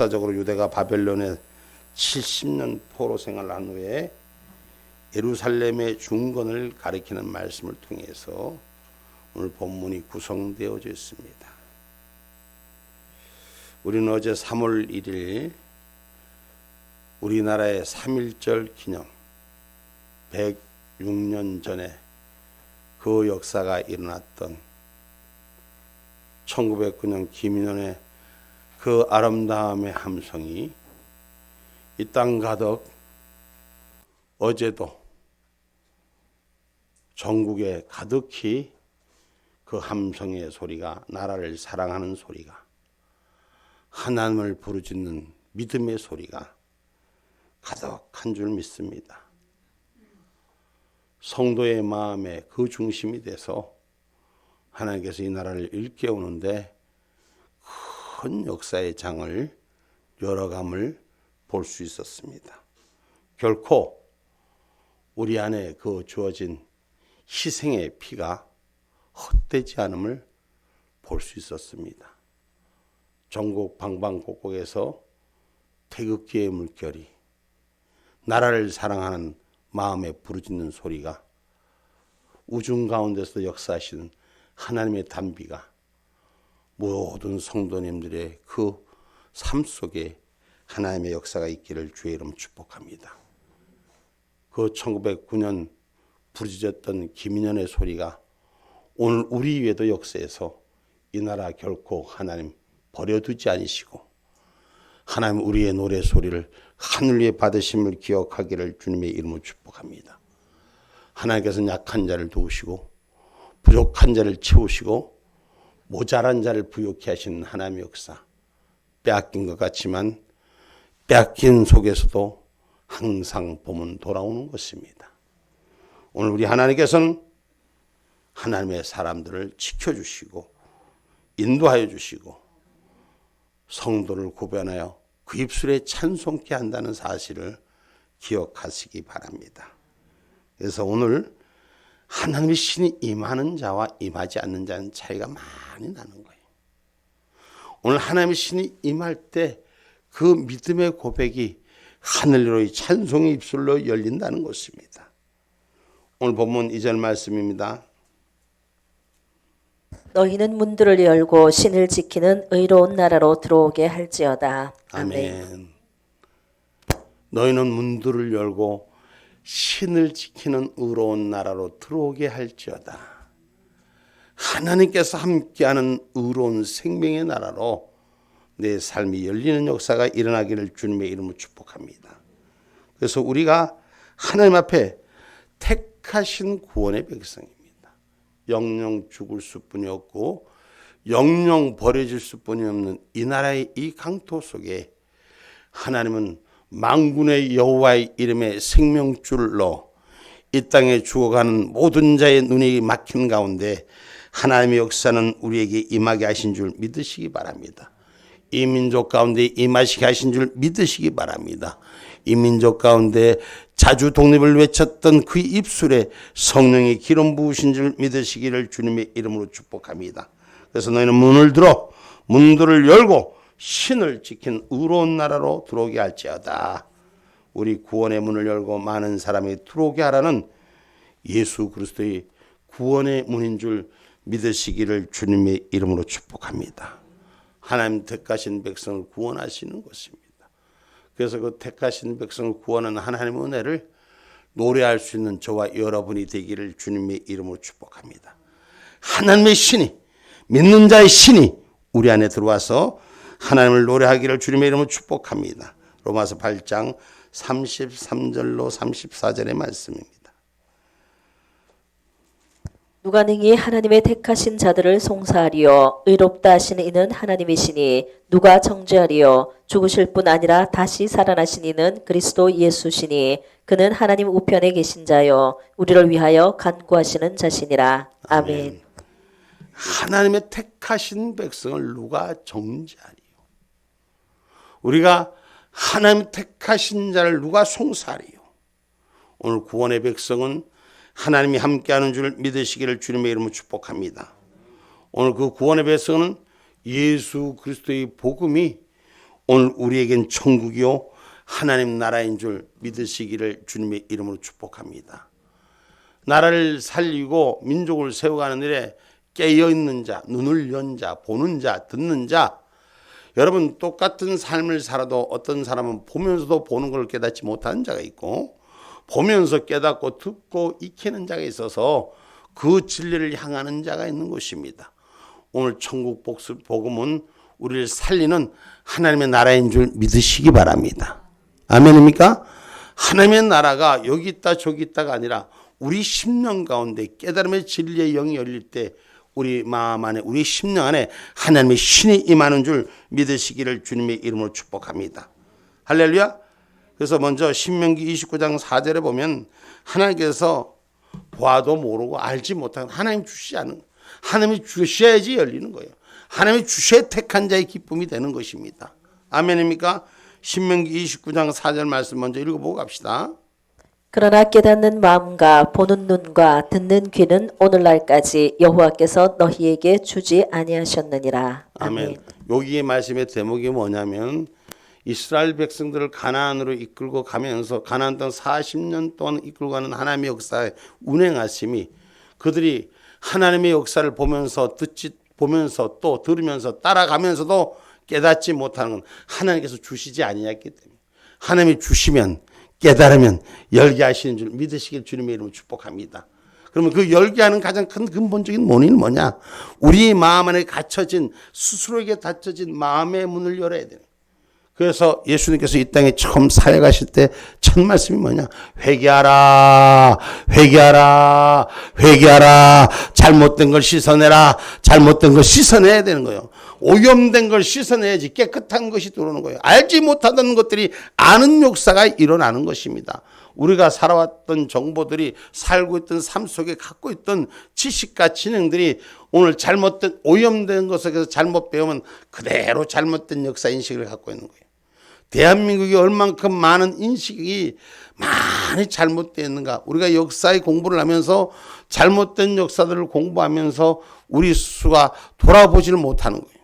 역사적으로 유대가 바벨론에 70년 포로 생활을 한 후에 예루살렘의 중건을 가리키는 말씀을 통해서 오늘 본문이 구성되어져 있습니다. 우리는 어제 3월 1일 우리나라의 3.1절 기념 106년 전에 그 역사가 일어났던 1909년 김인원의 그 아름다움의 함성이 이 땅 가득 어제도 전국에 가득히 그 함성의 소리가, 나라를 사랑하는 소리가, 하나님을 부르짖는 믿음의 소리가 가득한 줄 믿습니다. 성도의 마음의 그 중심이 돼서 하나님께서 이 나라를 일깨우는데 큰 역사의 장을 열어감을 볼 수 있었습니다. 결코 우리 안에 그 주어진 희생의 피가 헛되지 않음을 볼 수 있었습니다. 전국 방방곡곡에서 태극기의 물결이, 나라를 사랑하는 마음에 부르짖는 소리가, 우중 가운데서 역사하시는 하나님의 단비가 모든 성도님들의 그 삶 속에 하나님의 역사가 있기를 주의 이름 축복합니다. 그 1909년 부르짖었던 김인현의 소리가 오늘 우리 위에도 역사해서 이 나라 결코 하나님 버려두지 않으시고 하나님 우리의 노래 소리를 하늘 위에 받으심을 기억하기를 주님의 이름으로 축복합니다. 하나님께서는 약한 자를 도우시고 부족한 자를 채우시고 모자란 자를 부요케 하시는 하나님의 역사, 빼앗긴 것 같지만 빼앗긴 속에서도 항상 봄은 돌아오는 것입니다. 오늘 우리 하나님께서는 하나님의 사람들을 지켜주시고 인도하여 주시고 성도를 구별하여 그 입술에 찬송케 한다는 사실을 기억하시기 바랍니다. 그래서 오늘 하나님의 신이 임하는 자와 임하지 않는 자는 차이가 많이 나는 거예요. 오늘 하나님의 신이 임할 때 그 믿음의 고백이 하늘로의 찬송의 입술로 열린다는 것입니다. 오늘 본문 2절 말씀입니다. 너희는 문들을 열고 신을 지키는 의로운 나라로 들어오게 할지어다. 아멘. 너희는 문들을 열고 신을 지키는 의로운 나라로 들어오게 할지어다. 하나님께서 함께하는 의로운 생명의 나라로 내 삶이 열리는 역사가 일어나기를 주님의 이름으로 축복합니다. 그래서 우리가 하나님 앞에 택하신 구원의 백성입니다. 영영 죽을 수뿐이 없고 영영 버려질 수뿐이 없는 이 나라의 이 강토 속에 하나님은 만군의 여호와의 이름의 생명줄로 이 땅에 죽어가는 모든 자의 눈이 막힌 가운데 하나님의 역사는 우리에게 임하게 하신 줄 믿으시기 바랍니다. 이 민족 가운데 임하시게 하신 줄 믿으시기 바랍니다. 이 민족 가운데 자주 독립을 외쳤던 그 입술에 성령의 기름 부으신 줄 믿으시기를 주님의 이름으로 축복합니다. 그래서 너희는 문들을 열고 신을 지킨 의로운 나라로 들어오게 할지어다. 우리 구원의 문을 열고 많은 사람이 들어오게 하라는 예수 그리스도의 구원의 문인 줄 믿으시기를 주님의 이름으로 축복합니다. 하나님 택하신 백성을 구원하시는 것입니다. 그래서 그 택하신 백성을 구원하는 하나님의 은혜를 노래할 수 있는 저와 여러분이 되기를 주님의 이름으로 축복합니다. 하나님의 신이, 믿는 자의 신이 우리 안에 들어와서 하나님을 노래하기를 주님의 이름으로 축복합니다. 로마서 8장 33절로 34절의 말씀입니다. 누가 능히 하나님의 택하신 자들을 송사하리요 의롭다 하시는 이는 하나님이시니 누가 정죄하리요 죽으실 뿐 아니라 다시 살아나신 이는 그리스도 예수시니 그는 하나님 우편에 계신 자요 우리를 위하여 간구하시는 자시니라. 아멘. 하나님의 택하신 백성을 누가 정죄하리요? 우리가 하나님 택하신 자를 누가 송사하리요? 오늘 구원의 백성은 하나님이 함께하는 줄 믿으시기를 주님의 이름으로 축복합니다. 오늘 그 구원의 백성은 예수 그리스도의 복음이 오늘 우리에겐 천국이요 하나님 나라인 줄 믿으시기를 주님의 이름으로 축복합니다. 나라를 살리고 민족을 세워가는 일에 깨어있는 자, 눈을 연 자, 보는 자, 듣는 자, 여러분 똑같은 삶을 살아도 어떤 사람은 보면서도 보는 걸 깨닫지 못하는 자가 있고 보면서 깨닫고 듣고 익히는 자가 있어서 그 진리를 향하는 자가 있는 것입니다. 오늘 천국 복음은 우리를 살리는 하나님의 나라인 줄 믿으시기 바랍니다. 아멘입니까? 하나님의 나라가 여기 있다 저기 있다가 아니라 우리 심령 가운데 깨달음의 진리의 영이 열릴 때 우리 마음 안에 우리 심령 안에 하나님의 신이 임하는 줄 믿으시기를 주님의 이름으로 축복합니다. 할렐루야. 그래서 먼저 신명기 29장 4절에 보면 하나님께서 보아도 모르고 알지 못하는 하나님 주시지 않은 하나님이 주셔야지 열리는 거예요. 하나님이 주셔야 택한 자의 기쁨이 되는 것입니다. 아멘입니까? 신명기 29장 4절 말씀 먼저 읽어보고 갑시다. 그러나 깨닫는 마음과 보는 눈과 듣는 귀는 오늘날까지 여호와께서 너희에게 주지 아니하셨느니라. 아멘. 여기의 말씀의 대목이 뭐냐면 이스라엘 백성들을 가나안으로 이끌고 가면서 가나안 땅 40년 동안 이끌고 가는 하나님의 역사에 운행하심이 그들이 하나님의 역사를 보면서 보면서 또 들으면서 따라가면서도 깨닫지 못하는 건 하나님께서 주시지 아니했기 때문에 하나님이 주시면 깨달으면 열게 하시는 줄 믿으시길 주님의 이름으로 축복합니다. 그러면 그 열게 하는 가장 큰 근본적인 원인은 뭐냐? 우리 마음 안에 갇혀진 스스로에게 닫혀진 마음의 문을 열어야 돼요. 그래서 예수님께서 이 땅에 처음 사역하실 때 첫 말씀이 뭐냐? 회개하라, 회개하라, 회개하라. 잘못된 걸 씻어내라. 잘못된 걸 씻어내야 되는 거예요. 오염된 걸 씻어내야지 깨끗한 것이 들어오는 거예요. 알지 못하던 것들이 아는 역사가 일어나는 것입니다. 우리가 살아왔던 정보들이 살고 있던 삶 속에 갖고 있던 지식과 지능들이 오늘 잘못된 오염된 것에서 잘못 배우면 그대로 잘못된 역사 인식을 갖고 있는 거예요. 대한민국이 얼만큼 많은 인식이 많이 잘못되어 있는가. 우리가 역사의 공부를 하면서 잘못된 역사들을 공부하면서 우리 스스로가 돌아보지를 못하는 거예요.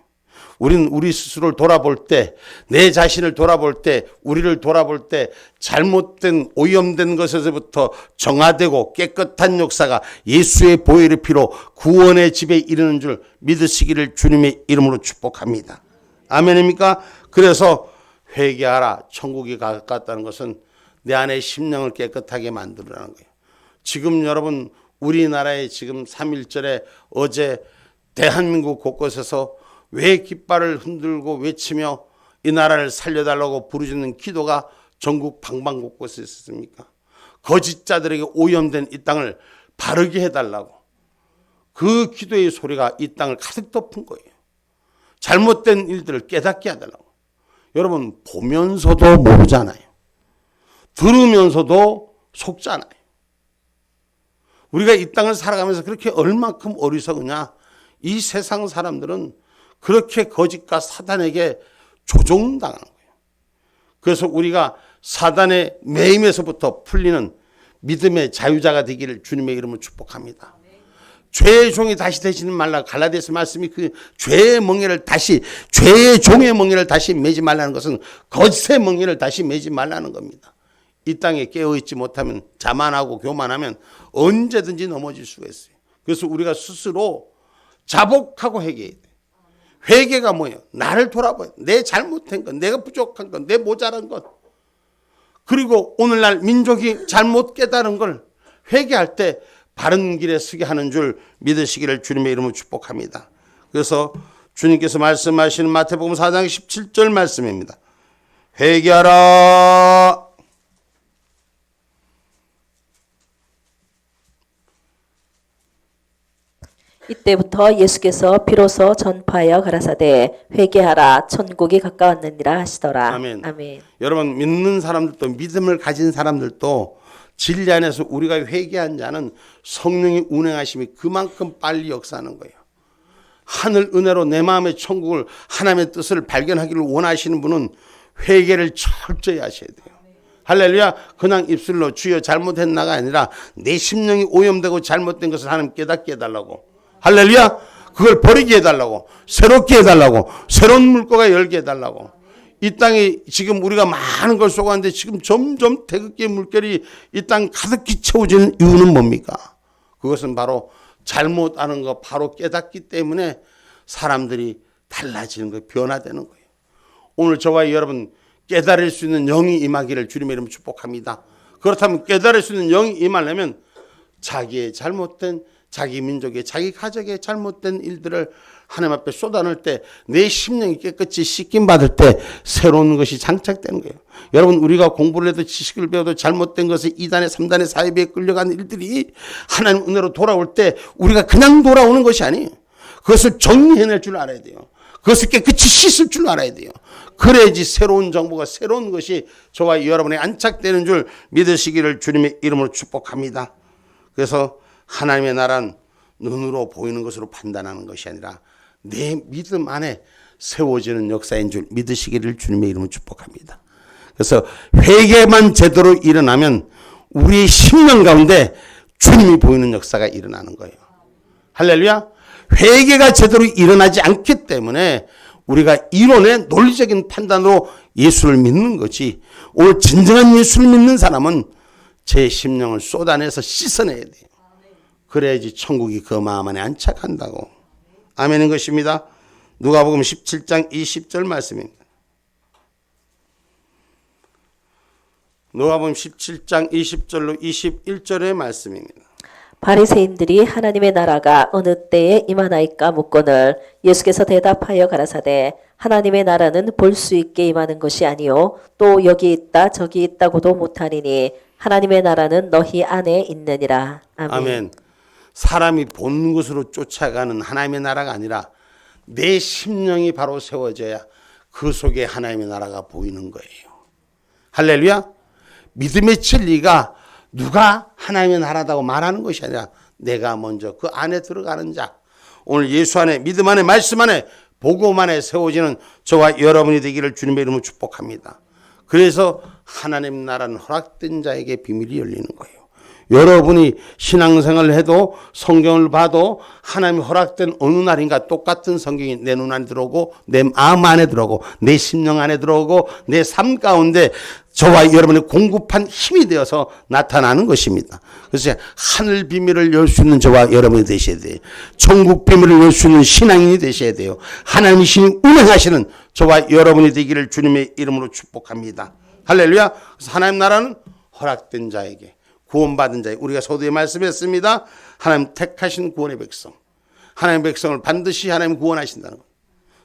우리는 우리 스스로를 돌아볼 때, 내 자신을 돌아볼 때, 우리를 돌아볼 때 잘못된 오염된 것에서부터 정화되고 깨끗한 역사가 예수의 보혈의 피로 구원의 집에 이르는 줄 믿으시기를 주님의 이름으로 축복합니다. 아멘입니까? 그래서 회개하라. 천국이 가깝다는 것은 내 안에 심령을 깨끗하게 만들으라는 거예요. 지금 여러분 우리나라에 지금 3.1절에 어제 대한민국 곳곳에서 왜 깃발을 흔들고 외치며 이 나라를 살려달라고 부르짖는 기도가 전국 방방곳곳에 있었습니까? 거짓자들에게 오염된 이 땅을 바르게 해달라고 그 기도의 소리가 이 땅을 가득 덮은 거예요. 잘못된 일들을 깨닫게 해달라고. 여러분 보면서도 모르잖아요. 들으면서도 속잖아요. 우리가 이 땅을 살아가면서 그렇게 얼만큼 어리석으냐. 이 세상 사람들은 그렇게 거짓과 사단에게 조종당하는 거예요. 그래서 우리가 사단의 매임에서부터 풀리는 믿음의 자유자가 되기를 주님의 이름으로 축복합니다. 죄의 종이 다시 되지는 말라. 갈라디아서 말씀이 그 죄의 멍에를 다시 죄의 종의 멍에를 다시 매지 말라는 것은 거짓의 멍에를 다시 매지 말라는 겁니다. 이 땅에 깨어있지 못하면 자만하고 교만하면 언제든지 넘어질 수가 있어요. 그래서 우리가 스스로 자복하고 회개해야 돼요. 회개가 뭐예요? 나를 돌아봐요. 내 잘못한 것, 내가 부족한 것, 내 모자란 것. 그리고 오늘날 민족이 잘못 깨달은 걸 회개할 때 바른 길에 서게 하는 줄 믿으시기를 주님의 이름으로 축복합니다. 그래서 주님께서 말씀하시는 마태복음 4장 17절 말씀입니다. 회개하라. 이때부터 예수께서 비로소 전파하여 가라사대 회개하라 천국이 가까웠느니라 하시더라. 아멘. 아멘. 여러분 믿는 사람들도 믿음을 가진 사람들도 진리 안에서 우리가 회개한 자는 성령의 운행하심이 그만큼 빨리 역사하는 거예요. 하늘 은혜로 내 마음의 천국을 하나님의 뜻을 발견하기를 원하시는 분은 회개를 철저히 하셔야 돼요. 할렐루야. 그냥 입술로 주여 잘못했나가 아니라 내 심령이 오염되고 잘못된 것을 하나님 깨닫게 해달라고. 할렐루야. 그걸 버리게 해달라고. 새롭게 해달라고. 새로운 물꼬가 열게 해달라고. 이 땅에 지금 우리가 많은 걸 쏘가는데 지금 점점 태극기의 물결이 이 땅 가득히 채워지는 이유는 뭡니까? 그것은 바로 잘못하는 거 바로 깨닫기 때문에 사람들이 달라지는 거예요. 변화되는 거예요. 오늘 저와 여러분 깨달을 수 있는 영이 임하기를 주님의 이름으로 축복합니다. 그렇다면 깨달을 수 있는 영이 임하려면 자기의 잘못된, 자기 민족의, 자기 가족의 잘못된 일들을 하나님 앞에 쏟아낼 때 내 심령이 깨끗이 씻김 받을 때 새로운 것이 장착되는 거예요. 여러분 우리가 공부를 해도 지식을 배워도 잘못된 것에 2단에 3단에 사이비에 끌려가는 일들이 하나님 은혜로 돌아올 때 우리가 그냥 돌아오는 것이 아니에요. 그것을 정리해낼 줄 알아야 돼요. 그것을 깨끗이 씻을 줄 알아야 돼요. 그래야지 새로운 정보가, 새로운 것이 저와 여러분에 안착되는 줄 믿으시기를 주님의 이름으로 축복합니다. 그래서 하나님의 나라는 눈으로 보이는 것으로 판단하는 것이 아니라 내 믿음 안에 세워지는 역사인 줄 믿으시기를 주님의 이름으로 축복합니다. 그래서 회개만 제대로 일어나면 우리의 심령 가운데 주님이 보이는 역사가 일어나는 거예요. 할렐루야. 회개가 제대로 일어나지 않기 때문에 우리가 이론의 논리적인 판단으로 예수를 믿는 거지, 오늘 진정한 예수를 믿는 사람은 제 심령을 쏟아내서 씻어내야 돼요. 그래야지 천국이 그 마음 안에 안착한다고. 아멘인 것입니다. 누가복음 17장 20절 말씀입니다. 누가복음 17장 20절로 21절의 말씀입니다. 바리새인들이 하나님의 나라가 어느 때에 임하나이까 묻거늘 예수께서 대답하여 가라사대 하나님의 나라는 볼 수 있게 임하는 것이 아니요 또 여기 있다 저기 있다고도 못하리니 하나님의 나라는 너희 안에 있느니라. 아멘. 아멘. 사람이 본 것으로 쫓아가는 하나님의 나라가 아니라 내 심령이 바로 세워져야 그 속에 하나님의 나라가 보이는 거예요. 할렐루야. 믿음의 진리가 누가 하나님의 나라다고 말하는 것이 아니라 내가 먼저 그 안에 들어가는 자, 오늘 예수 안에, 믿음 안에, 말씀 안에, 복음 안에 세워지는 저와 여러분이 되기를 주님의 이름으로 축복합니다. 그래서 하나님 나라는 허락된 자에게 비밀이 열리는 거예요. 여러분이 신앙생활을 해도 성경을 봐도 하나님이 허락된 어느 날인가 똑같은 성경이 내 눈 안에 들어오고 내 마음 안에 들어오고 내 심령 안에 들어오고 내 삶 가운데 저와 여러분이 공급한 힘이 되어서 나타나는 것입니다. 그래서 하늘 비밀을 열 수 있는 저와 여러분이 되셔야 돼요. 천국 비밀을 열 수 있는 신앙인이 되셔야 돼요. 하나님이 신이 운행하시는 저와 여러분이 되기를 주님의 이름으로 축복합니다. 할렐루야. 그래서 하나님 나라는 허락된 자에게, 구원받은 자에게, 우리가 서두에 말씀했습니다. 하나님 택하신 구원의 백성, 하나님의 백성을 반드시 하나님 구원하신다는 것.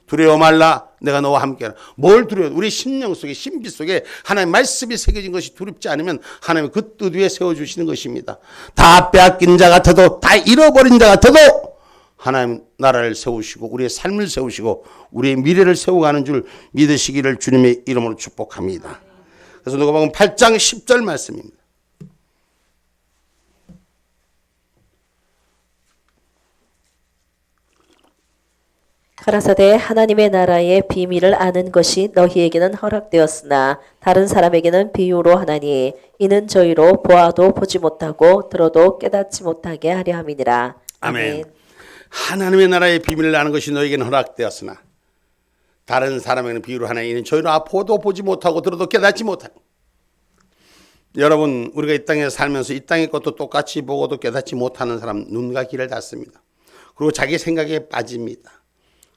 두려워 말라, 내가 너와 함께하라. 뭘 두려워? 우리 심령 속에, 신비 속에 하나님 말씀이 새겨진 것이 두렵지 않으면 하나님이 그 뜻 위에 세워주시는 것입니다. 다 빼앗긴 자 같아도, 다 잃어버린 자 같아도 하나님 나라를 세우시고 우리의 삶을 세우시고 우리의 미래를 세워가는 줄 믿으시기를 주님의 이름으로 축복합니다. 그래서 누가복음 8장 10절 말씀입니다. 가라사대 하나님의 나라의 비밀을 아는 것이 너희에게는 허락되었으나 다른 사람에게는 비유로 하나니 이는 저희로 보아도 보지 못하고 들어도 깨닫지 못하게 하려 함이니라. 아멘. 하나님의 나라의 비밀을 아는 것이 너희에게는 허락되었으나 다른 사람에게는 비유로 하나니 이는 저희로 보아도 보지 못하고 들어도 깨닫지 못하고. 여러분, 우리가 이 땅에 살면서 이 땅의 것도 똑같이 보고도 깨닫지 못하는 사람 눈과 귀를 닫습니다. 그리고 자기 생각에 빠집니다.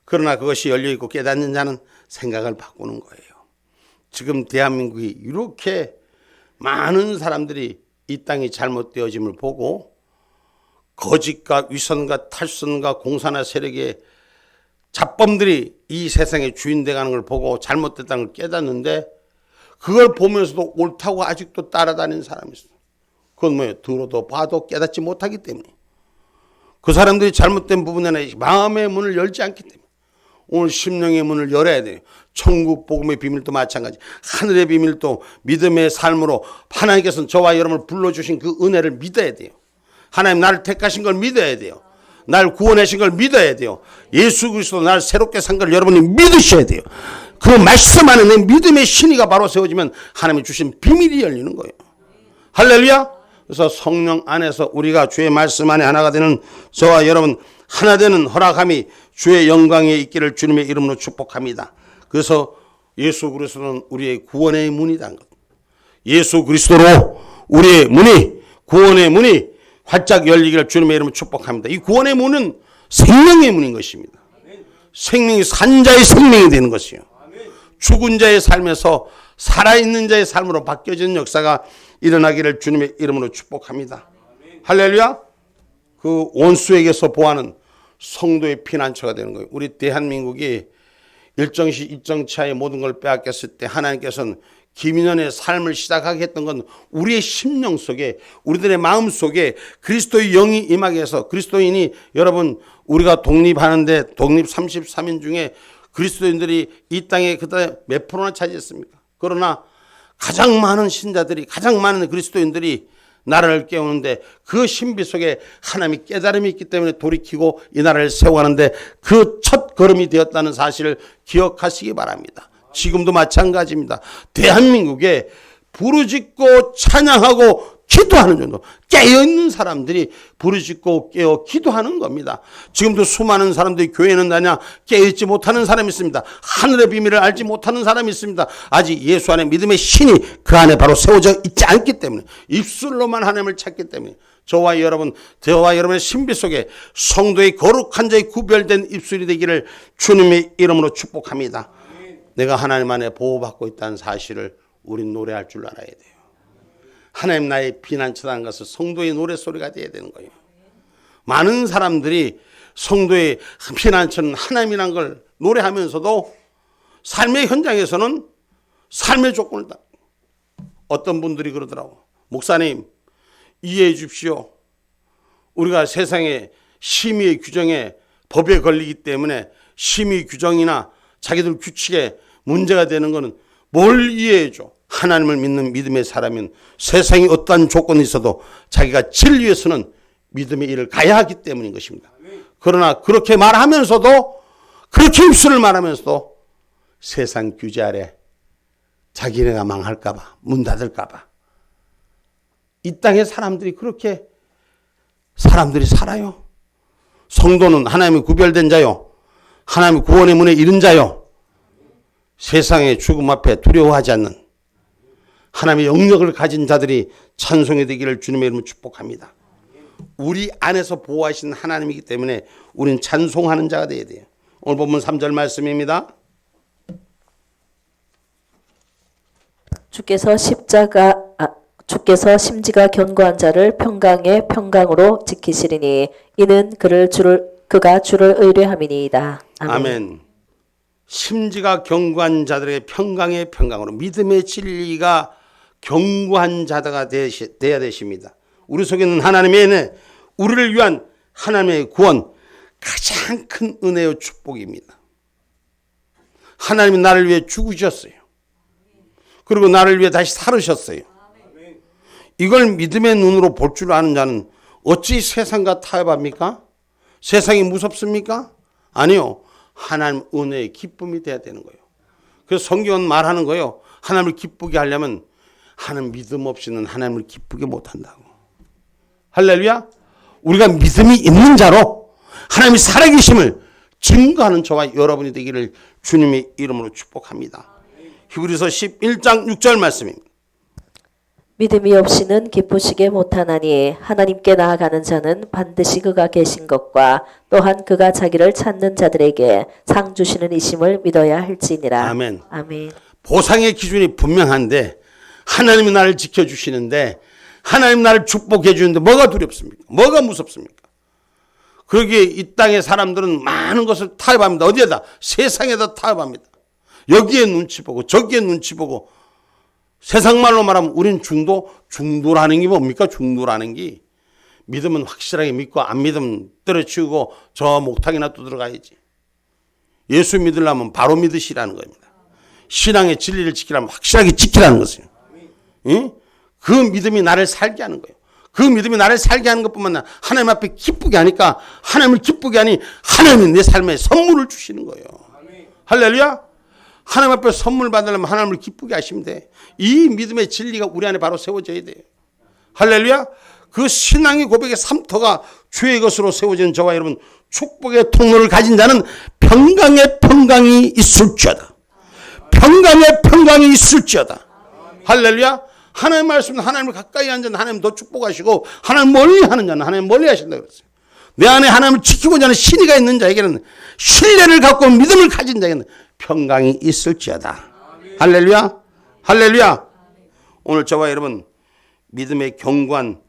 그러나 그것이 열려있고 깨닫는 자는 생각을 바꾸는 거예요. 지금 대한민국이 이렇게 많은 사람들이 이 땅이 잘못되어짐을 보고 거짓과 위선과 탈선과 공산화 세력의 잡범들이 이 세상의 주인 돼가는 걸 보고 잘못됐다는 걸 깨닫는데 그걸 보면서도 옳다고 아직도 따라다니는 사람이 있어요. 그건 뭐예요? 들어도 봐도 깨닫지 못하기 때문에. 그 사람들이 잘못된 부분에는 마음의 문을 열지 않기 때문에. 오늘 심령의 문을 열어야 돼요. 천국 복음의 비밀도 마찬가지. 하늘의 비밀도 믿음의 삶으로 하나님께서는 저와 여러분을 불러주신 그 은혜를 믿어야 돼요. 하나님 나를 택하신 걸 믿어야 돼요. 날 구원하신 걸 믿어야 돼요. 예수 그리스도 나를 새롭게 산 걸 여러분이 믿으셔야 돼요. 그 말씀 안에 내 믿음의 신의가 바로 세워지면 하나님이 주신 비밀이 열리는 거예요. 할렐루야. 그래서 성령 안에서 우리가 주의 말씀 안에 하나가 되는 저와 여러분 하나 되는 허락함이 주의 영광에 있기를 주님의 이름으로 축복합니다. 그래서 예수 그리스도는 우리의 구원의 문이라는 것. 예수 그리스도로 우리의 문이, 구원의 문이 활짝 열리기를 주님의 이름으로 축복합니다. 이 구원의 문은 생명의 문인 것입니다. 생명이 산 자의 생명이 되는 것이요. 죽은 자의 삶에서 살아있는 자의 삶으로 바뀌어지는 역사가 일어나기를 주님의 이름으로 축복합니다. 할렐루야. 그 원수에게서 보호하는 성도의 피난처가 되는 거예요. 우리 대한민국이 일정시 일정치하에 모든 걸 빼앗겼을 때 하나님께서는 김인현의 삶을 시작하게 했던 건 우리의 심령 속에, 우리들의 마음 속에 그리스도의 영이 임하게 해서, 그리스도인이 여러분 우리가 독립하는데 독립 33인 중에 그리스도인들이 이 땅에 그때 몇 프로나 차지했습니까? 그러나 가장 많은 신자들이, 가장 많은 그리스도인들이 나라를 깨우는데 그 신비 속에 하나님의 깨달음이 있기 때문에 돌이키고 이 나라를 세워가는데 그 첫 걸음이 되었다는 사실을 기억하시기 바랍니다. 지금도 마찬가지입니다. 대한민국에 부르짖고 찬양하고 기도하는 정도, 깨어있는 사람들이 부르짖고 깨어 기도하는 겁니다. 지금도 수많은 사람들이 교회는 다냐 깨어있지 못하는 사람이 있습니다. 하늘의 비밀을 알지 못하는 사람이 있습니다. 아직 예수 안에 믿음의 신이 그 안에 바로 세워져 있지 않기 때문에, 입술로만 하나님을 찾기 때문에 저와 여러분의 신비 속에 성도의 거룩한 자의 구별된 입술이 되기를 주님의 이름으로 축복합니다. 내가 하나님 안에 보호받고 있다는 사실을 우린 노래할 줄 알아야 돼요. 하나님 나의 피난처라는 것은 성도의 노래소리가 되어야 되는 거예요. 많은 사람들이 성도의 피난처는 하나님이라는 걸 노래하면서도 삶의 현장에서는 삶의 조건을 다, 어떤 분들이 그러더라고. 목사님 이해해 주십시오. 우리가 세상의 심의 규정에 법에 걸리기 때문에 심의 규정이나 자기들 규칙에 문제가 되는 것은 뭘 이해해 줘. 하나님을 믿는 믿음의 사람은 세상에 어떠한 조건이 있어도 자기가 진리에서는 믿음의 일을 가야 하기 때문인 것입니다. 그러나 그렇게 말하면서도, 그렇게 입술을 말하면서도 세상 규제 아래 자기네가 망할까 봐, 문 닫을까 봐, 이 땅의 사람들이 그렇게 사람들이 살아요. 성도는 하나님의 구별된 자요, 하나님의 구원의 문에 이른 자요, 세상의 죽음 앞에 두려워하지 않는 하나님의 영역을 가진 자들이 찬송이 되기를 주님의 이름으로 축복합니다. 우리 안에서 보호하신 하나님이기 때문에 우리는 찬송하는 자가 되어야 돼요. 오늘 본문 3절 말씀입니다. 주께서 심지가 견고한 자를 평강의 평강으로 지키시리니 이는 그가 주를 의뢰함이니이다. 아멘. 아멘. 심지가 견고한 자들에게 평강의 평강으로, 믿음의 진리가 견고한 자가 되어야 되십니다. 우리 속에 있는 하나님의 은혜, 우리를 위한 하나님의 구원, 가장 큰 은혜의 축복입니다. 하나님이 나를 위해 죽으셨어요. 그리고 나를 위해 다시 살으셨어요. 이걸 믿음의 눈으로 볼 줄 아는 자는 어찌 세상과 타협합니까? 세상이 무섭습니까? 아니요. 하나님 은혜의 기쁨이 돼야 되는 거예요. 그래서 성경은 말하는 거예요. 하나님을 기쁘게 하려면 하나님 믿음 없이는 하나님을 기쁘게 못한다고. 할렐루야. 우리가 믿음이 있는 자로 하나님이 살아계심을 증거하는 저와 여러분이 되기를 주님의 이름으로 축복합니다. 히브리서 11장 6절 말씀입니다. 믿음이 없이는 기쁘시게 못하나니 하나님께 나아가는 자는 반드시 그가 계신 것과 또한 그가 자기를 찾는 자들에게 상 주시는 이심을 믿어야 할지니라. 아멘. 아멘. 보상의 기준이 분명한데 하나님이 나를 지켜주시는데, 하나님 나를 축복해 주는데 뭐가 두렵습니까? 뭐가 무섭습니까? 그러기에 이 땅의 사람들은 많은 것을 타협합니다. 어디에다? 세상에다 타협합니다. 여기에 눈치 보고 저기에 눈치 보고, 세상 말로 말하면 우리는 중도라는 게 뭡니까? 중도라는 게, 믿으면 확실하게 믿고 안 믿으면 때려치우고 저 목탕이나 또 들어가야지. 예수 믿으려면 바로 믿으시라는 겁니다. 신앙의 진리를 지키려면 확실하게 지키라는 것이에요. 응? 그 믿음이 나를 살게 하는 거예요. 그 믿음이 나를 살게 하는 것뿐만 아니라 하나님 앞에 기쁘게 하니까, 하나님을 기쁘게 하니 하나님이 내 삶에 선물을 주시는 거예요. 할렐루야. 하나님 앞에 선물 받으려면 하나님을 기쁘게 하시면 돼. 이 믿음의 진리가 우리 안에 바로 세워져야 돼요. 할렐루야. 그 신앙의 고백의 삼터가 주의 것으로 세워지는 저와 여러분, 축복의 통로를 가진 자는 평강의 평강이 있을지어다. 평강에 평강이 있을지어다. 할렐루야. 하나님의 말씀은 하나님을 가까이 하는 자는 하나님 더 축복하시고 하나님 멀리 하는 자는 하나님 멀리 하신다고 그랬어요. 내 안에 하나님을 지키고자 하는 신의가 있는 자에게는, 신뢰를 갖고 믿음을 가진 자에게는 평강이 있을지어다. 할렐루야. 할렐루야. 오늘 저와 여러분 믿음의 견고한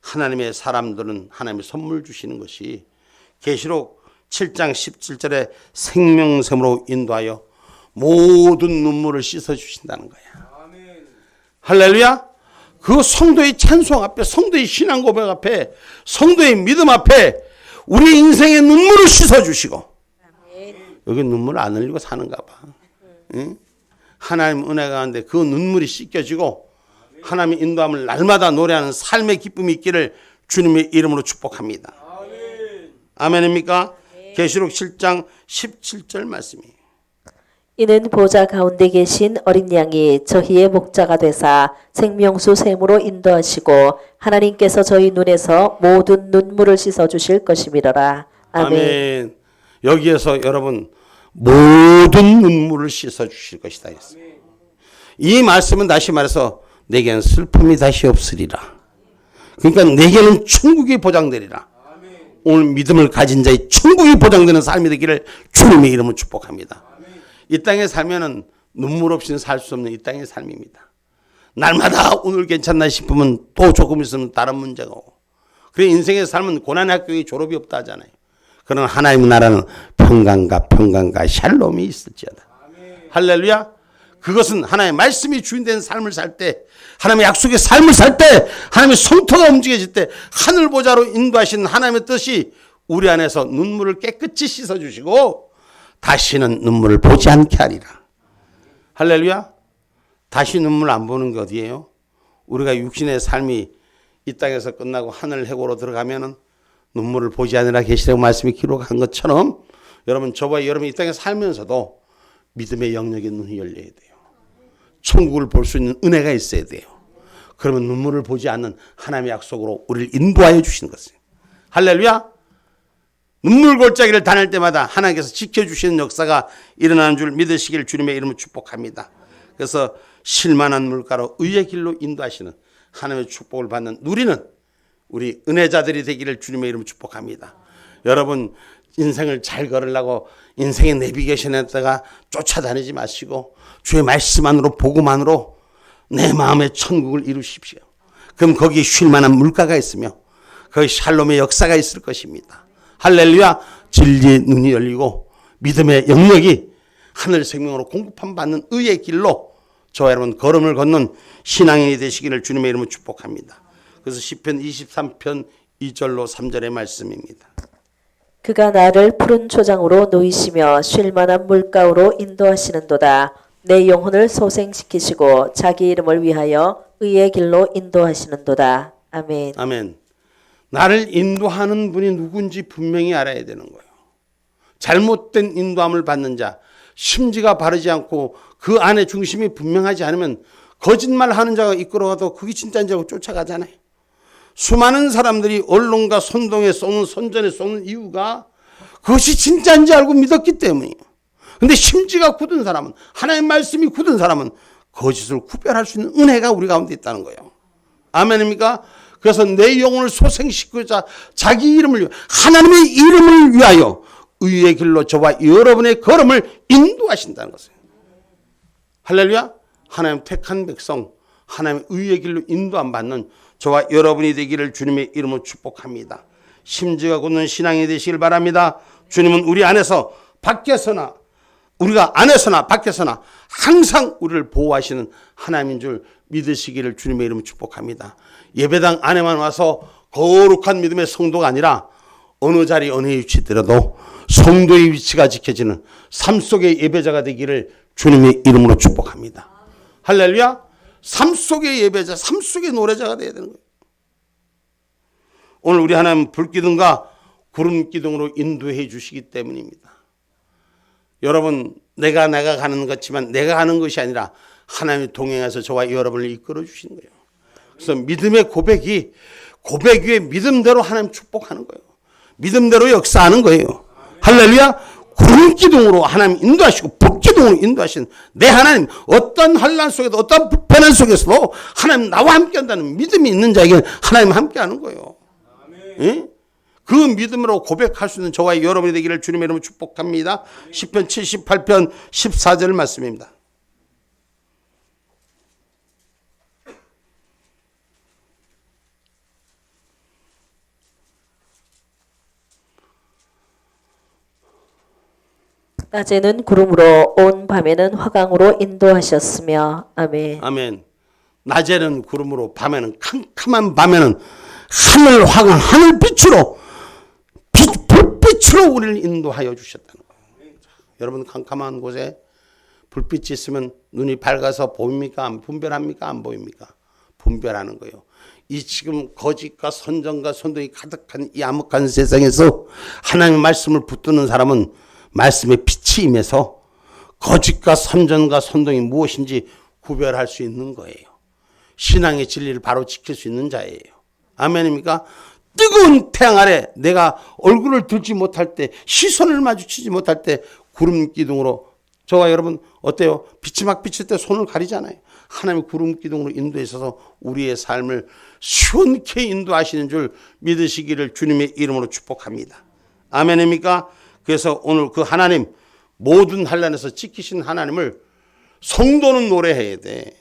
하나님의 사람들은 하나님의 선물 주시는 것이 계시록 7장 17절에 생명샘으로 인도하여 모든 눈물을 씻어 주신다는 거야. 할렐루야. 그 성도의 찬송 앞에, 성도의 신앙 고백 앞에, 성도의 믿음 앞에 우리 인생의 눈물을 씻어 주시고, 여기 눈물 안 흘리고 사는가 봐. 응? 하나님 은혜 가운데 그 눈물이 씻겨지고 하나님의 인도함을 날마다 노래하는 삶의 기쁨이 있기를 주님의 이름으로 축복합니다. 아멘입니까? 계시록 7장 17절 말씀이에요. 이는 보좌 가운데 계신 어린 양이 저희의 목자가 되사 생명수 샘으로 인도하시고 하나님께서 저희 눈에서 모든 눈물을 씻어 주실 것이미로라. 아멘. 아멘. 여기에서 여러분 모든 눈물을 씻어 주실 것이다 했어요. 이 말씀은 다시 말해서 내게는 슬픔이 다시 없으리라. 그러니까 내게는 천국이 보장되리라. 오늘 믿음을 가진 자의 천국이 보장되는 삶이 되기를 주님의 이름으로 축복합니다. 이 땅에 살면은 눈물 없이는 살 수 없는 이 땅의 삶입니다. 날마다 오늘 괜찮나 싶으면 또 조금 있으면 다른 문제가 오고. 그래 인생의 삶은 고난의 학교에 졸업이 없다 하잖아요. 그러나 하나님의 나라는 평강과 샬롬이 있을지어다. 할렐루야. 그것은 하나님의 말씀이 주인된 삶을 살 때, 하나님의 약속의 삶을 살 때, 하나님의 성토가 움직여질 때 하늘 보좌로 인도하시는 하나님의 뜻이 우리 안에서 눈물을 깨끗이 씻어주시고 다시는 눈물을 보지 않게 하리라. 할렐루야. 다시 눈물 안 보는 게 어디예요? 우리가 육신의 삶이 이 땅에서 끝나고 하늘 해고로 들어가면은 눈물을 보지 않으라 계시라고 말씀이 기록한 것처럼 여러분, 저와 여러분이 이 땅에 살면서도 믿음의 영역에 눈이 열려야 돼요. 천국을 볼 수 있는 은혜가 있어야 돼요. 그러면 눈물을 보지 않는 하나님의 약속으로 우리를 인도하여 주시는 것이에요. 할렐루야. 눈물 골짜기를 다닐 때마다 하나님께서 지켜주시는 역사가 일어나는 줄 믿으시기를 주님의 이름으로 축복합니다. 그래서 실만한 물가로 의의 길로 인도하시는 하나님의 축복을 받는 누리는 우리 은혜자들이 되기를 주님의 이름으로 축복합니다. 여러분 인생을 잘 걸으려고 인생의 내비게이션에다가 쫓아다니지 마시고 주의 말씀만으로 복음만으로 내 마음의 천국을 이루십시오. 그럼 거기에 쉴 만한 물가가 있으며 거기 샬롬의 역사가 있을 것입니다. 할렐루야. 진리의 눈이 열리고 믿음의 영역이 하늘 생명으로 공급함 받는 의의 길로 저와 여러분 걸음을 걷는 신앙인이 되시기를 주님의 이름으로 축복합니다. 그래서 시편 23편 2절로 3절의 말씀입니다. 그가 나를 푸른 초장으로 놓이시며 쉴만한 물가로 인도하시는도다. 내 영혼을 소생시키시고 자기 이름을 위하여 의의 길로 인도하시는도다. 아멘. 아멘. 나를 인도하는 분이 누군지 분명히 알아야 되는 거예요. 잘못된 인도함을 받는 자, 심지가 바르지 않고 그 안에 중심이 분명하지 않으면 거짓말하는 자가 이끌어가도 그게 진짜인지 하고 쫓아가잖아요. 수많은 사람들이 언론과 선동에 쏘는, 선전에 쏘는 이유가 그것이 진짜인지 알고 믿었기 때문이에요. 근데 심지가 굳은 사람은, 하나님의 말씀이 굳은 사람은 거짓을 구별할 수 있는 은혜가 우리 가운데 있다는 거예요. 아멘입니까? 그래서 내 영혼을 소생시키고자 자기 이름을 위하여, 하나님의 이름을 위하여 의의 길로 저와 여러분의 걸음을 인도하신다는 것이에요. 할렐루야. 하나님 택한 백성, 하나님의 의의 길로 인도함 받는 저와 여러분이 되기를 주님의 이름으로 축복합니다. 심지가 굳는 신앙이 되시길 바랍니다. 주님은 우리 안에서 밖에서나, 우리가 안에서나 밖에서나 항상 우리를 보호하시는 하나님인 줄 믿으시기를 주님의 이름으로 축복합니다. 예배당 안에만 와서 거룩한 믿음의 성도가 아니라 어느 자리 어느 위치더라도 성도의 위치가 지켜지는 삶 속의 예배자가 되기를 주님의 이름으로 축복합니다. 할렐루야. 삶 속의 예배자, 삶 속의 노래자가 되어야 되는 거예요. 오늘 우리 하나님 불기둥과 구름기둥으로 인도해 주시기 때문입니다. 여러분, 내가 가는 것지만 내가 가는 것이 아니라 하나님이 동행해서 저와 여러분을 이끌어 주시는 거예요. 그래서 믿음의 고백 위에 믿음대로 하나님 축복하는 거예요. 믿음대로 역사하는 거예요. 할렐루야. 구름 기둥으로 하나님 인도하시고 불 기둥으로 인도하신 내 하나님, 어떤 환난 속에도 어떤 불편한 속에서도 하나님 나와 함께 한다는 믿음이 있는 자에게 하나님 함께 하는 거예요. 예? 그 믿음으로 고백할 수 있는 저와 여러분이 되기를 주님의 이름으로 축복합니다. 시편 78편 14절 말씀입니다. 낮에는 구름으로 온 밤에는 화강으로 인도하셨으며. 아멘. 아멘. 낮에는 구름으로, 밤에는 캄캄한 밤에는 하늘 화강, 하늘 빛으로, 불빛으로 우리를 인도하여 주셨다는 거예요. 여러분, 캄캄한 곳에 불빛이 있으면 눈이 밝아서 보입니까? 분별합니까? 안 보입니까? 분별하는 거예요. 이 지금 거짓과 선정과 선동이 가득한 이 암흑한 세상에서 하나님의 말씀을 붙드는 사람은 말씀의 빛이 임해서 거짓과 선전과 선동이 무엇인지 구별할 수 있는 거예요. 신앙의 진리를 바로 지킬 수 있는 자예요. 아멘입니까? 뜨거운 태양 아래 내가 얼굴을 들지 못할 때, 시선을 마주치지 못할 때 구름 기둥으로, 저와 여러분 어때요? 빛이 막 비칠 때 손을 가리잖아요. 하나님의 구름 기둥으로 인도해 있어서 우리의 삶을 시원케 인도하시는 줄 믿으시기를 주님의 이름으로 축복합니다. 아멘입니까? 그래서 오늘 그 하나님, 모든 환난에서 지키신 하나님을 성도는 노래해야 돼.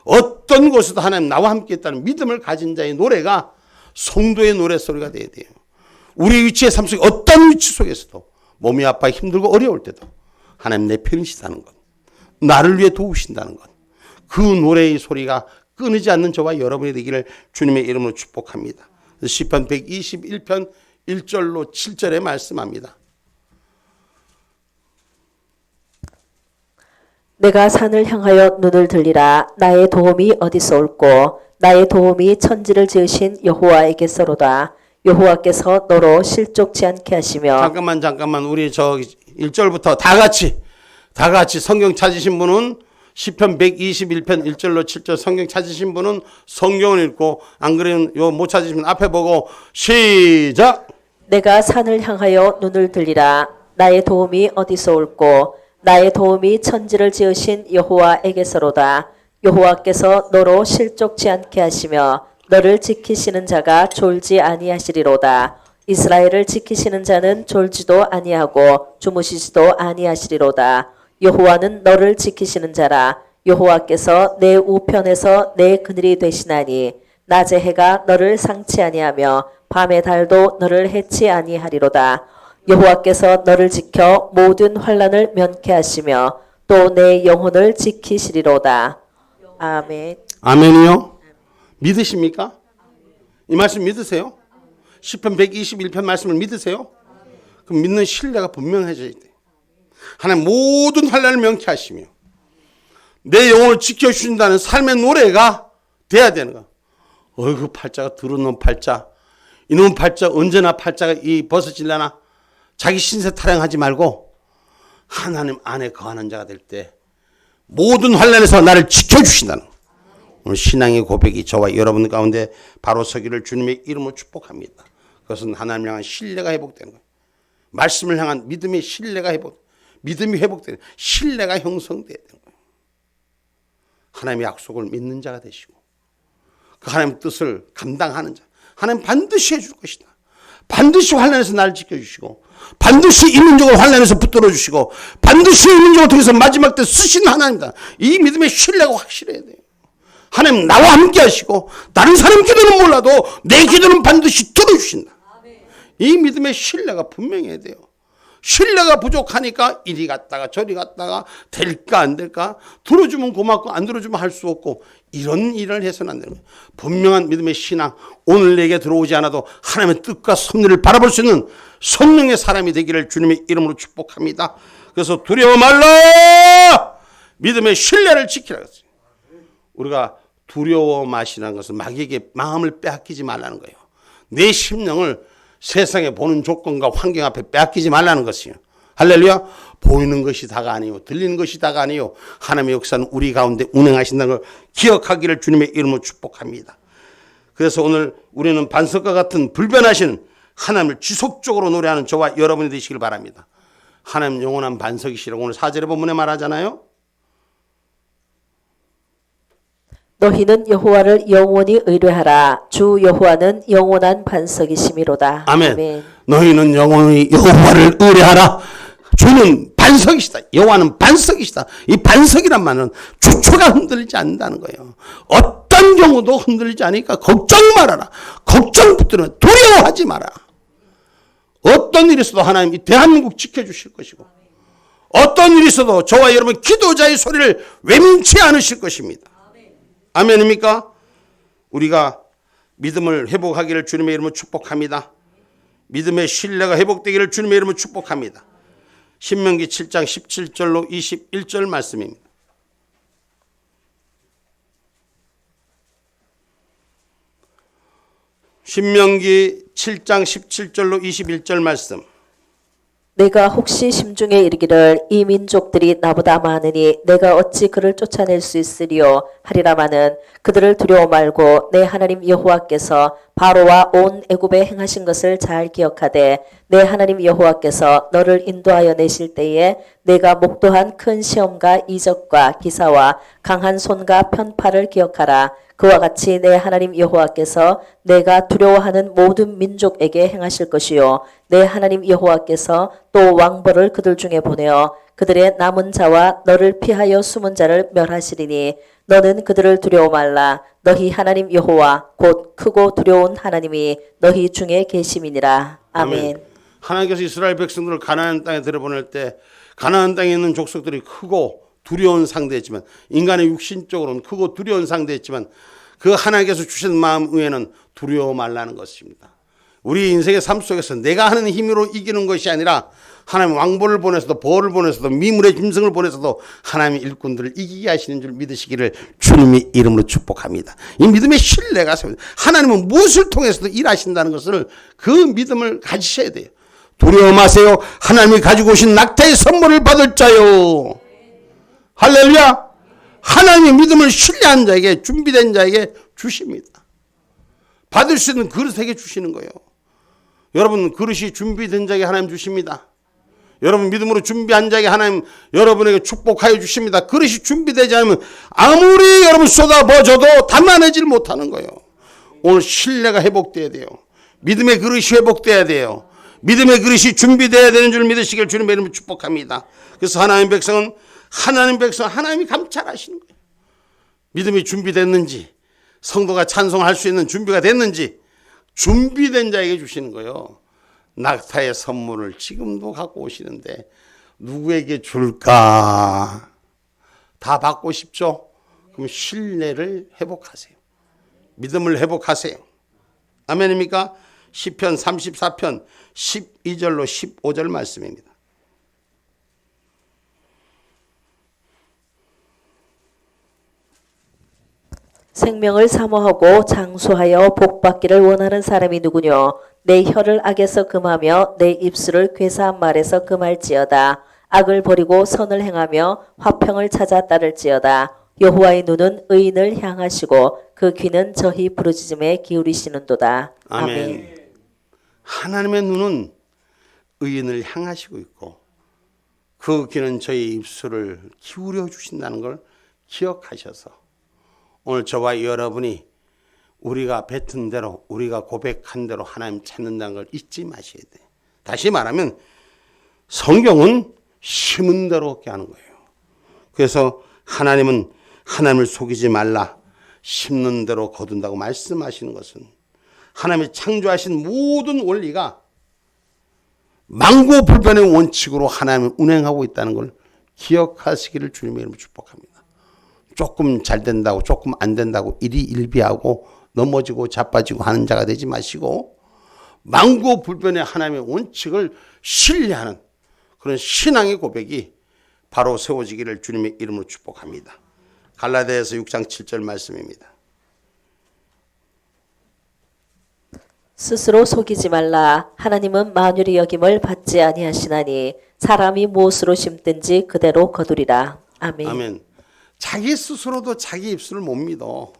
어떤 곳에도 하나님 나와 함께 있다는 믿음을 가진 자의 노래가 성도의 노래소리가 돼야 돼요. 우리 위치의 삶 속에 어떤 위치 속에서도 몸이 아파 힘들고 어려울 때도 하나님 내 편이시다는 것, 나를 위해 도우신다는 것, 그 노래의 소리가 끊이지 않는 저와 여러분이 되기를 주님의 이름으로 축복합니다. 시편 121편 1절로 7절에 말씀합니다. 내가 산을 향하여 눈을 들리라. 나의 도움이 어디서 올꼬. 나의 도움이 천지를 지으신 여호와에게서로다. 여호와께서 너로 실족치 않게 하시며. 잠깐만 우리 저 1절부터 다 같이 성경 찾으신 분은 시편 121편 1절로 7절 성경 찾으신 분은 성경을 읽고, 안 그러면 요 못 찾으시면 앞에 보고 시작. 내가 산을 향하여 눈을 들리라. 나의 도움이 어디서 올꼬. 나의 도움이 천지를 지으신 여호와에게서로다. 여호와께서 너로 실족치 않게 하시며 너를 지키시는 자가 졸지 아니하시리로다. 이스라엘을 지키시는 자는 졸지도 아니하고 주무시지도 아니하시리로다. 여호와는 너를 지키시는 자라. 여호와께서 내 우편에서 내 그늘이 되시나니 낮의 해가 너를 상치 아니하며 밤의 달도 너를 해치 아니하리로다. 여호와께서 너를 지켜 모든 환난을 면케 하시며 또 내 영혼을 지키시리로다. 아멘. 아멘이요? 믿으십니까? 이 말씀 믿으세요? 시편 121편 말씀을 믿으세요? 그럼 믿는 신뢰가 분명해져야 돼요. 하나님 모든 환난을 명쾌하시며 내 영혼을 지켜주신다는 삶의 노래가 돼야 되는 거야. 어이구, 팔자가 더러운 놈 팔자, 이놈 팔자 언제나 팔자가 이 벗어질려나. 자기 신세 타령하지 말고 하나님 안에 거하는 자가 될 때 모든 환난에서 나를 지켜주신다는, 오늘 신앙의 고백이 저와 여러분 가운데 바로 서기를 주님의 이름으로 축복합니다. 그것은 하나님을 향한 신뢰가 회복되는 거예요. 말씀을 향한 믿음의 신뢰가 믿음이 회복되는, 신뢰가 형성되어야 되는 거예요. 하나님의 약속을 믿는 자가 되시고 그 하나님의 뜻을 감당하는 자, 하나님 반드시 해줄 것이다. 반드시 환난에서 나를 지켜주시고 반드시 이민족을 환난에서 붙들어 주시고 반드시 이민족을 통해서 마지막 때 쓰시는 하나님이다. 이 믿음의 신뢰가 확실해야 돼요. 하나님 나와 함께 하시고 다른 사람 기도는 몰라도 내 기도는 반드시 들어주신다. 이 믿음의 신뢰가 분명해야 돼요. 신뢰가 부족하니까 이리 갔다가 저리 갔다가 될까 안 될까, 들어주면 고맙고 안 들어주면 할 수 없고, 이런 일을 해서는 안 되는 거예요. 분명한 믿음의 신앙, 오늘 내게 들어오지 않아도 하나님의 뜻과 섭리를 바라볼 수 있는 성령의 사람이 되기를 주님의 이름으로 축복합니다. 그래서 두려워 말라, 믿음의 신뢰를 지키라 그랬어요. 우리가 두려워 마시라는 것은 마귀에게 마음을 빼앗기지 말라는 거예요. 내 심령을 세상에 보는 조건과 환경 앞에 빼앗기지 말라는 것이요. 할렐루야. 보이는 것이 다가 아니요, 들리는 것이 다가 아니요, 하나님의 역사는 우리 가운데 운행하신다는 걸 기억하기를 주님의 이름으로 축복합니다. 그래서 오늘 우리는 반석과 같은 불변하신 하나님을 지속적으로 노래하는 저와 여러분이 되시길 바랍니다. 하나님 영원한 반석이시라고 오늘 4절의 본문에 말하잖아요. 너희는 여호와를 영원히 의뢰하라. 주 여호와는 영원한 반석이시미로다. 아멘. 너희는 영원히 여호와를 의뢰하라. 주는 반석이시다. 여호와는 반석이시다. 이 반석이란 말은 주초가 흔들리지 않는다는 거예요. 어떤 경우도 흔들리지 않으니까 걱정 말아라. 걱정 붙들면 두려워하지 마라. 어떤 일이 있어도 하나님 이 대한민국 지켜주실 것이고 어떤 일이 있어도 저와 여러분 기도자의 소리를 외면치 않으실 것입니다. 아멘입니까? 우리가 믿음을 회복하기를 주님의 이름으로 축복합니다. 믿음의 신뢰가 회복되기를 주님의 이름으로 축복합니다. 신명기 7장 17절로 21절 말씀입니다. 신명기 7장 17절로 21절 말씀. 내가 혹시 심중에 이르기를 이 민족들이 나보다 많으니 내가 어찌 그를 쫓아낼 수 있으리요 하리라마는 그들을 두려워 말고 내 하나님 여호와께서 바로와 온 애굽에 행하신 것을 잘 기억하되 내 하나님 여호와께서 너를 인도하여 내실 때에 내가 목도한 큰 시험과 이적과 기사와 강한 손과 편팔을 기억하라. 그와 같이 내 하나님 여호와께서 내가 두려워하는 모든 민족에게 행하실 것이요 내 하나님 여호와께서 또 왕벌을 그들 중에 보내어 그들의 남은 자와 너를 피하여 숨은 자를 멸하시리니 너는 그들을 두려워 말라. 너희 하나님 여호와 곧 크고 두려운 하나님이 너희 중에 계심이니라. 아멘. 하나님께서 이스라엘 백성들을 가나안 땅에 들여보낼 때 가나안 땅에 있는 족속들이 크고 두려운 상대였지만 인간의 육신적으로는 크고 두려운 상대였지만 그 하나님께서 주신 마음 외에는 두려워 말라는 것입니다. 우리 인생의 삶 속에서 내가 하는 힘으로 이기는 것이 아니라 하나님 왕벌을 보내서도 벌을 보내서도 미물의 짐승을 보내서도 하나님의 일꾼들을 이기게 하시는 줄 믿으시기를 주님의 이름으로 축복합니다. 이 믿음의 신뢰가 세워져요. 하나님은 무엇을 통해서도 일하신다는 것을 그 믿음을 가지셔야 돼요. 두려워 마세요. 하나님이 가지고 오신 낙타의 선물을 받을 자요. 할렐루야. 하나님의 믿음을 신뢰한 자에게 준비된 자에게 주십니다. 받을 수 있는 그릇에게 주시는 거예요. 여러분 그릇이 준비된 자에게 하나님 주십니다. 여러분 믿음으로 준비한 자에게 하나님 여러분에게 축복하여 주십니다. 그릇이 준비되지 않으면 아무리 여러분 쏟아부어줘도 담아내질 못하는 거예요. 오늘 신뢰가 회복돼야 돼요. 믿음의 그릇이 회복돼야 돼요. 믿음의 그릇이 준비돼야 되는 줄 믿으시길 주님의 이름으로 축복합니다. 그래서 하나님 백성은 하나님이 감찰하시는 거예요. 믿음이 준비됐는지 성도가 찬송할 수 있는 준비가 됐는지 준비된 자에게 주시는 거예요. 낙타의 선물을 지금도 갖고 오시는데 누구에게 줄까? 다 받고 싶죠? 그럼 신뢰를 회복하세요. 믿음을 회복하세요. 아멘입니까? 시편 34편 12절로 15절 말씀입니다. 생명을 사모하고 장수하여 복받기를 원하는 사람이 누구뇨? 내 혀를 악에서 금하며 내 입술을 괴사한 말에서 금할지어다. 악을 버리고 선을 행하며 화평을 찾아 따를지어다. 여호와의 눈은 의인을 향하시고 그 귀는 저희 부르짖음에 기울이시는도다. 아멘. 하나님의 눈은 의인을 향하시고 있고 그 귀는 저희 입술을 기울여 주신다는 걸 기억하셔서 오늘 저와 여러분이 우리가 뱉은 대로 우리가 고백한 대로 하나님 찾는다는 걸 잊지 마셔야 돼요. 다시 말하면 성경은 심은 대로 얻게 하는 거예요. 그래서 하나님은 하나님을 속이지 말라 심는 대로 거둔다고 말씀하시는 것은 하나님이 창조하신 모든 원리가 만고불변의 원칙으로 하나님을 운행하고 있다는 걸 기억하시기를 주님의 이름으로 축복합니다. 조금 잘 된다고 조금 안 된다고 일희일비하고 넘어지고 자빠지고 하는 자가 되지 마시고 만고불변의 하나님의 원칙을 신뢰하는 그런 신앙의 고백이 바로 세워지기를 주님의 이름으로 축복합니다. 갈라디아서 6장 7절 말씀입니다. 스스로 속이지 말라. 하나님은 만유리 여김을 받지 아니하시나니 사람이 무엇으로 심든지 그대로 거두리라. 아멘. 아멘. 자기 스스로도 자기 입술을 못 믿어.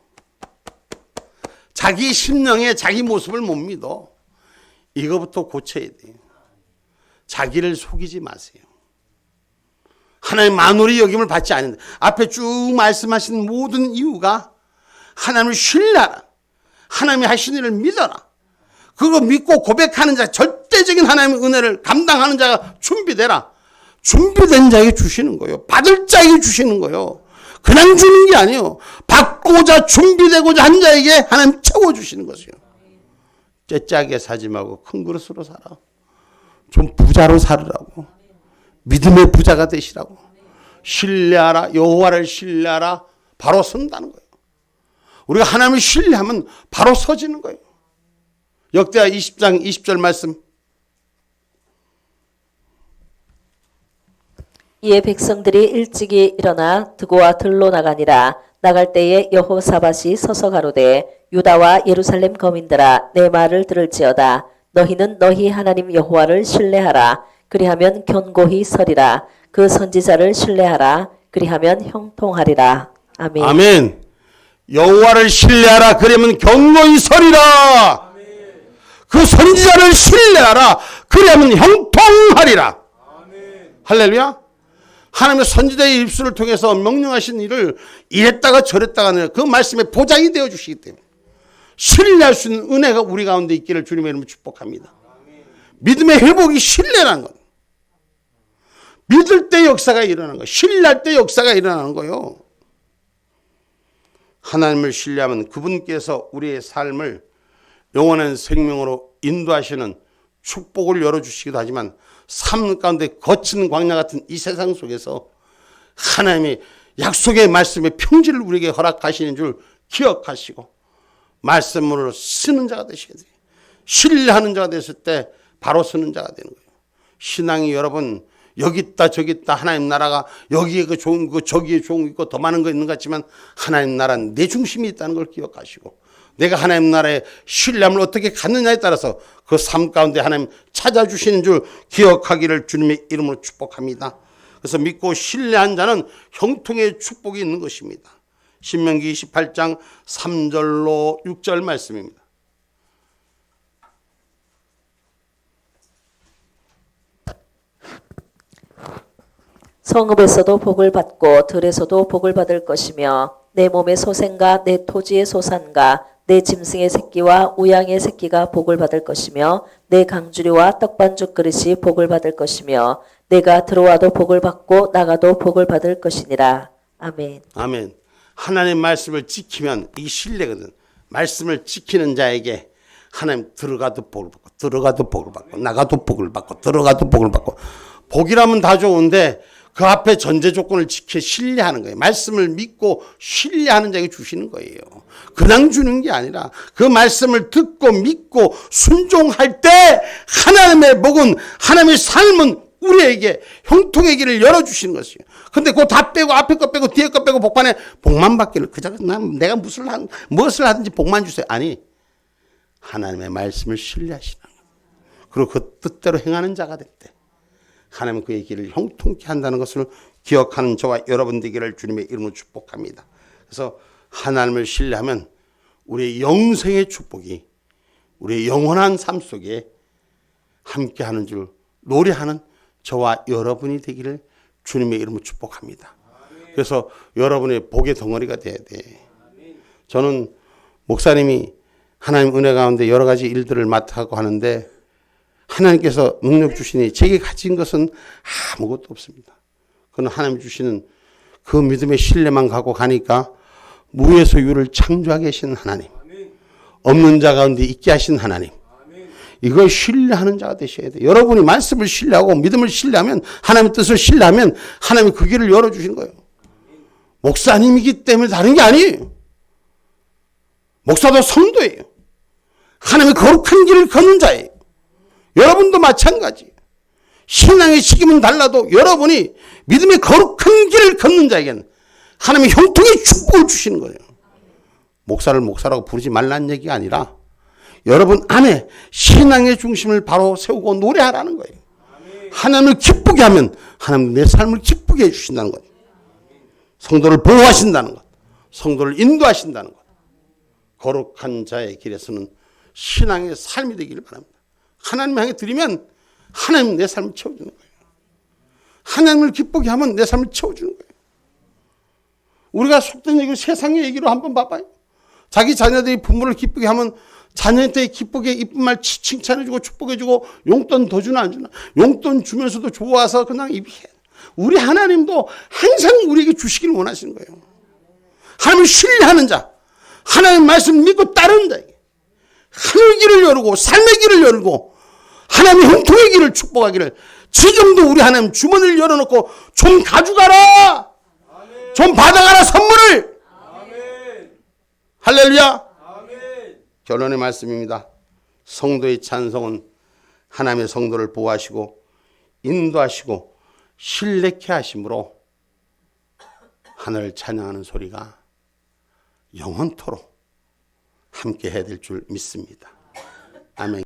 자기 심령에 자기 모습을 못 믿어. 이거부터 고쳐야 돼요. 자기를 속이지 마세요. 하나님 만홀히 여김을 받지 않는다. 앞에 쭉 말씀하신 모든 이유가 하나님을 신뢰하라. 하나님이 하신 일을 믿어라. 그거 믿고 고백하는 자, 절대적인 하나님의 은혜를 감당하는 자가 준비되라. 준비된 자에게 주시는 거예요. 받을 자에게 주시는 거예요. 그냥 주는 게 아니에요. 받고자 준비되고자 한 자에게 하나님 채워주시는 것이에요. 째짜게 사지 말고 큰 그릇으로 살아. 좀 부자로 살으라고. 믿음의 부자가 되시라고. 신뢰하라. 여호와를 신뢰하라. 바로 선다는 거예요. 우리가 하나님을 신뢰하면 바로 서지는 거예요. 역대하 20장 20절 말씀. 이에 백성들이 일찍이 일어나 드고와 들로 나가니라. 나갈 때에 여호사밧이 서서 가로되 유다와 예루살렘 거민들아 내 말을 들을지어다. 너희는 너희 하나님 여호와를 신뢰하라. 그리하면 견고히 서리라. 그 선지자를 신뢰하라. 그리하면 형통하리라. 아멘. 아멘. 여호와를 신뢰하라. 그러면 견고히 서리라. 그 선지자를 신뢰하라. 그러면 형통하리라. 할렐루야. 하나님의 선지자의 입술을 통해서 명령하신 일을 이랬다가 저랬다가 하는 그 말씀에 보장이 되어 주시기 때문에 신뢰할 수 있는 은혜가 우리 가운데 있기를 주님의 이름으로 축복합니다. 믿음의 회복이 신뢰라는 것. 믿을 때 역사가 일어나는 거예요. 신뢰할 때 역사가 일어나는 거예요. 하나님을 신뢰하면 그분께서 우리의 삶을 영원한 생명으로 인도하시는 축복을 열어주시기도 하지만 삶 가운데 거친 광야 같은 이 세상 속에서 하나님의 약속의 말씀의 평지를 우리에게 허락하시는 줄 기억하시고 말씀으로 쓰는 자가 되셔야 돼요. 신뢰하는 자가 됐을 때 바로 쓰는 자가 되는 거예요. 신앙이 여러분 여기 있다 저기 있다 하나님 나라가 여기에 그 좋은 거 저기에 좋은 거 있고 더 많은 거 있는 것 같지만 하나님 나라는 내 중심이 있다는 걸 기억하시고 내가 하나님 나라의 신뢰함을 어떻게 갖느냐에 따라서 그 삶 가운데 하나님 찾아주시는 줄 기억하기를 주님의 이름으로 축복합니다. 그래서 믿고 신뢰한 자는 형통의 축복이 있는 것입니다. 신명기 28장 3절로 6절 말씀입니다. 성읍에서도 복을 받고 들에서도 복을 받을 것이며 내 몸의 소생과 내 토지의 소산과 내 짐승의 새끼와 우양의 새끼가 복을 받을 것이며 내 강주리와 떡반죽 그릇이 복을 받을 것이며 내가 들어와도 복을 받고 나가도 복을 받을 것이니라. 아멘. 아멘. 하나님 말씀을 지키면 이 신뢰거든. 말씀을 지키는 자에게 하나님 들어가도 복을 받고 들어가도 복을 받고 나가도 복을 받고 들어가도 복을 받고 복이라면 다 좋은데 그 앞에 전제 조건을 지켜 신뢰하는 거예요. 말씀을 믿고 신뢰하는 자에게 주시는 거예요. 그냥 주는 게 아니라 그 말씀을 듣고 믿고 순종할 때 하나님의 복은 하나님의 삶은 우리에게 형통의 길을 열어주시는 것이에요. 근데 그거 다 빼고 앞에 거 빼고 뒤에 거 빼고 복판에 복만 받기를 그저 내가 무엇을 하든지 복만 주세요. 아니 하나님의 말씀을 신뢰하시는 거예요. 그리고 그 뜻대로 행하는 자가 될 때 하나님은 그의 길을 형통케 한다는 것을 기억하는 저와 여러분 되기를 주님의 이름으로 축복합니다. 그래서 하나님을 신뢰하면 우리의 영생의 축복이 우리의 영원한 삶 속에 함께하는 줄 노래하는 저와 여러분이 되기를 주님의 이름으로 축복합니다. 그래서 여러분의 복의 덩어리가 돼야 돼. 저는 목사님이 하나님 은혜 가운데 여러 가지 일들을 맡아가고 하는데 하나님께서 능력 주시니 제게 가진 것은 아무것도 없습니다. 그건 하나님 주시는 그 믿음의 신뢰만 갖고 가니까 무에서 유를 창조하게 하신 하나님, 없는 자 가운데 있게 하신 하나님, 이걸 신뢰하는 자가 되셔야 돼요. 여러분이 말씀을 신뢰하고 믿음을 신뢰하면 하나님의 뜻을 신뢰하면 하나님이 그 길을 열어주시는 거예요. 목사님이기 때문에 다른 게 아니에요. 목사도 성도예요. 하나님의 거룩한 길을 걷는 자예요. 여러분도 마찬가지예요. 신앙의 시기는 달라도 여러분이 믿음의 거룩한 길을 걷는 자에게는 하나님의 형통의 축복을 주시는 거예요. 목사를 목사라고 부르지 말라는 얘기가 아니라 여러분 안에 신앙의 중심을 바로 세우고 노래하라는 거예요. 하나님을 기쁘게 하면 하나님 내 삶을 기쁘게 해주신다는 것. 성도를 보호하신다는 것. 성도를 인도하신다는 것. 거룩한 자의 길에서는 신앙의 삶이 되기를 바랍니다. 하나님 향해 드리면 하나님 내 삶을 채워주는 거예요. 하나님을 기쁘게 하면 내 삶을 채워주는 거예요. 우리가 속된 얘기로 세상의 얘기로 한번 봐봐요. 자기 자녀들이 부모를 기쁘게 하면 자녀한테 기쁘게 이쁜 말 칭찬해주고 축복해주고 용돈 더 주나 안 주나. 용돈 주면서도 좋아서 그냥 입이 해. 우리 하나님도 항상 우리에게 주시기를 원하시는 거예요. 하나님을 신뢰하는 자, 하나님 말씀 믿고 따르는 자, 하늘 길을 열고 삶의 길을 열고 하나님의 형통의 길을 축복하기를 지금도 우리 하나님 주머니를 열어놓고 좀 가져가라. 아멘. 좀 받아가라 선물을. 아멘. 할렐루야. 아멘. 결론의 말씀입니다. 성도의 찬송은 하나님의 성도를 보호하시고 인도하시고 신뢰케 하심으로 하늘을 찬양하는 소리가 영원토록 함께 해야 될 줄 믿습니다. 아멘.